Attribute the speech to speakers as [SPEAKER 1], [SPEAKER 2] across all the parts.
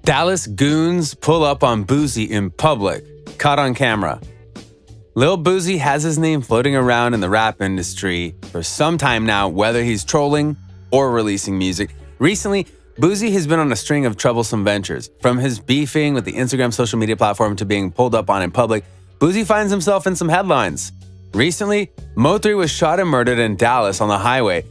[SPEAKER 1] Dallas goons pull up on Boosie in public, caught on camera. Lil Boosie has his name floating around in the rap industry for some time now, whether he's trolling or releasing music. Recently, Boosie has been on a string of troublesome ventures. From his beefing with the Instagram social media platform to being pulled up on in public, Boosie finds himself in some headlines. Recently, Mo3 was shot and murdered in Dallas on the highway.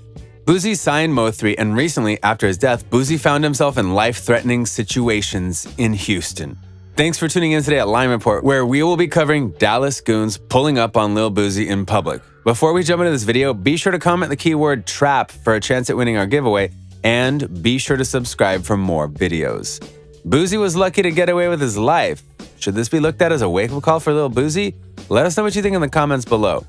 [SPEAKER 1] Boosie signed Mo3, and recently, after his death, Boosie found himself in life-threatening situations in Houston. Thanks for tuning in today at Line Report, where we will be covering Dallas goons pulling up on Lil Boosie in public. Before we jump into this video, be sure to comment the keyword TRAP for a chance at winning our giveaway, and be sure to subscribe for more videos. Boosie was lucky to get away with his life. Should this be looked at as a wake-up call for Lil Boosie? Let us know what you think in the comments below.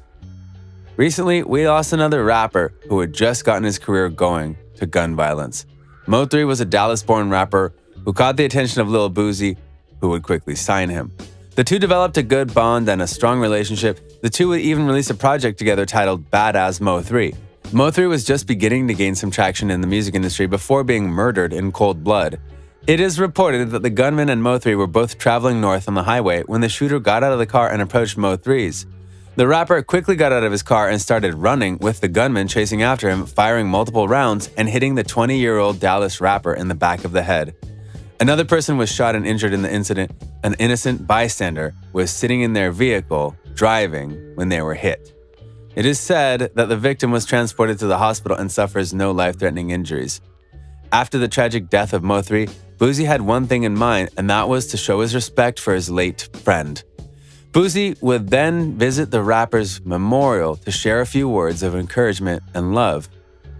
[SPEAKER 1] Recently, we lost another rapper who had just gotten his career going to gun violence. Mo3 was a Dallas-born rapper who caught the attention of Lil Boosie, who would quickly sign him. The two developed a good bond and a strong relationship. The two would even release a project together titled Badass Mo3. Mo3 was just beginning to gain some traction in the music industry before being murdered in cold blood. It is reported that the gunman and Mo3 were both traveling north on the highway when the shooter got out of the car and approached Mo3's. The rapper quickly got out of his car and started running, with the gunman chasing after him, firing multiple rounds and hitting the 20-year-old Dallas rapper in the back of the head. Another person was shot and injured in the incident. An innocent bystander was sitting in their vehicle, driving, when they were hit. It is said that the victim was transported to the hospital and suffers no life-threatening injuries. After the tragic death of Mo3, Boosie had one thing in mind, and that was to show his respect for his late friend. Boosie would then visit the rapper's memorial to share a few words of encouragement and love.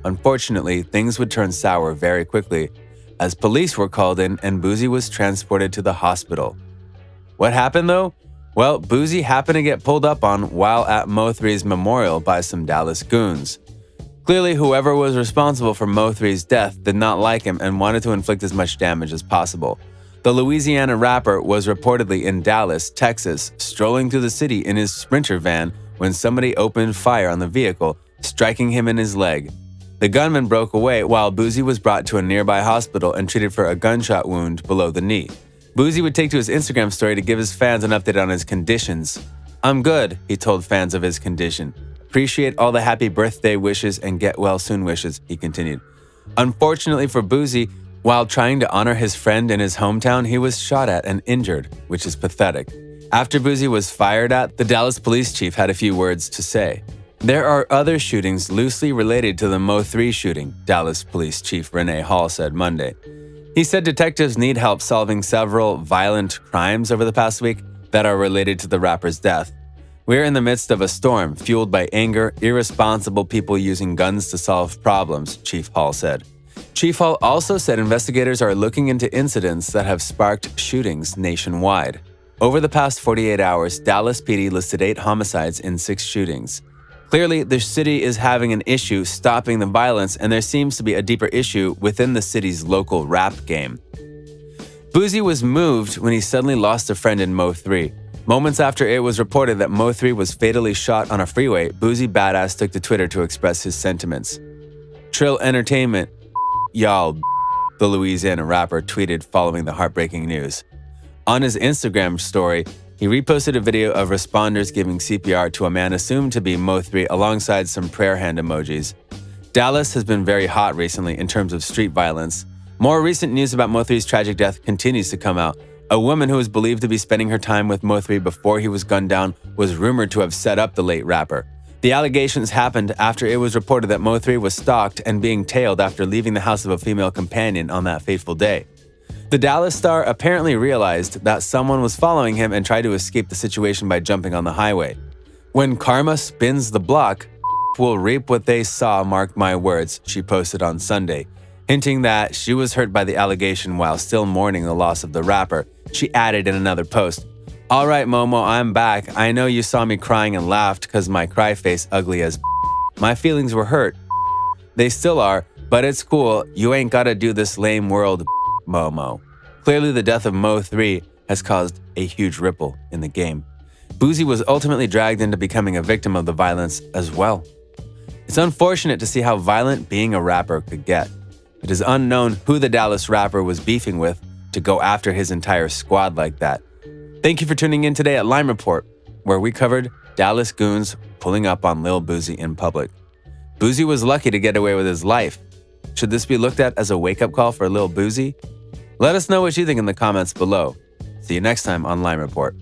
[SPEAKER 1] Unfortunately, things would turn sour very quickly, as police were called in and Boosie was transported to the hospital. What happened though? Well, Boosie happened to get pulled up on while at Mo3's memorial by some Dallas goons. Clearly, whoever was responsible for Mo3's death did not like him and wanted to inflict as much damage as possible. The Louisiana rapper was reportedly in Dallas, Texas, strolling through the city in his Sprinter van when somebody opened fire on the vehicle, striking him in his leg. The gunman broke away while Boosie was brought to a nearby hospital and treated for a gunshot wound below the knee. Boosie would take to his Instagram story to give his fans an update on his conditions. "I'm good," he told fans of his condition. "Appreciate all the happy birthday wishes and get well soon wishes," he continued. Unfortunately for Boosie, while trying to honor his friend in his hometown, he was shot at and injured, which is pathetic. After Boosie was fired at, the Dallas police chief had a few words to say. "There are other shootings loosely related to the Mo3 shooting," Dallas Police Chief Renee Hall said Monday. He said detectives need help solving several violent crimes over the past week that are related to the rapper's death. "We're in the midst of a storm fueled by anger, irresponsible people using guns to solve problems," Chief Hall said. Chief Hall also said investigators are looking into incidents that have sparked shootings nationwide. Over the past 48 hours, Dallas PD listed 8 homicides in 6 shootings. Clearly, the city is having an issue stopping the violence, and there seems to be a deeper issue within the city's local rap game. Boosie was moved when he suddenly lost a friend in Mo3. Moments after it was reported that Mo3 was fatally shot on a freeway, Boosie Badass took to Twitter to express his sentiments. "Trill Entertainment, y'all," the Louisiana rapper tweeted following the heartbreaking news. On his Instagram story, he reposted a video of responders giving CPR to a man assumed to be Mo3 alongside some prayer hand emojis. Dallas has been very hot recently in terms of street violence. More recent news about Mo3's tragic death continues to come out. A woman who is believed to be spending her time with Mo3 before he was gunned down was rumored to have set up the late rapper. The allegations happened after it was reported that Mo3 was stalked and being tailed after leaving the house of a female companion on that fateful day. The Dallas star apparently realized that someone was following him and tried to escape the situation by jumping on the highway. "When karma spins the block, will reap what they saw, mark my words," she posted on Sunday, hinting that she was hurt by the allegation while still mourning the loss of the rapper. She added in another post, "All right, Momo, I'm back. I know you saw me crying and laughed cause my cry face ugly as my feelings were hurt. They still are, but it's cool. You ain't gotta do this lame world, Momo." Clearly, the death of Mo3 has caused a huge ripple in the game. Boosie was ultimately dragged into becoming a victim of the violence as well. It's unfortunate to see how violent being a rapper could get. It is unknown who the Dallas rapper was beefing with, to go after his entire squad like that. Thank you for tuning in today at Lime Report, where we covered Dallas goons pulling up on Lil Boosie in public. Boosie was lucky to get away with his life. Should this be looked at as a wake-up call for Lil Boosie? Let us know what you think in the comments below. See you next time on Lime Report.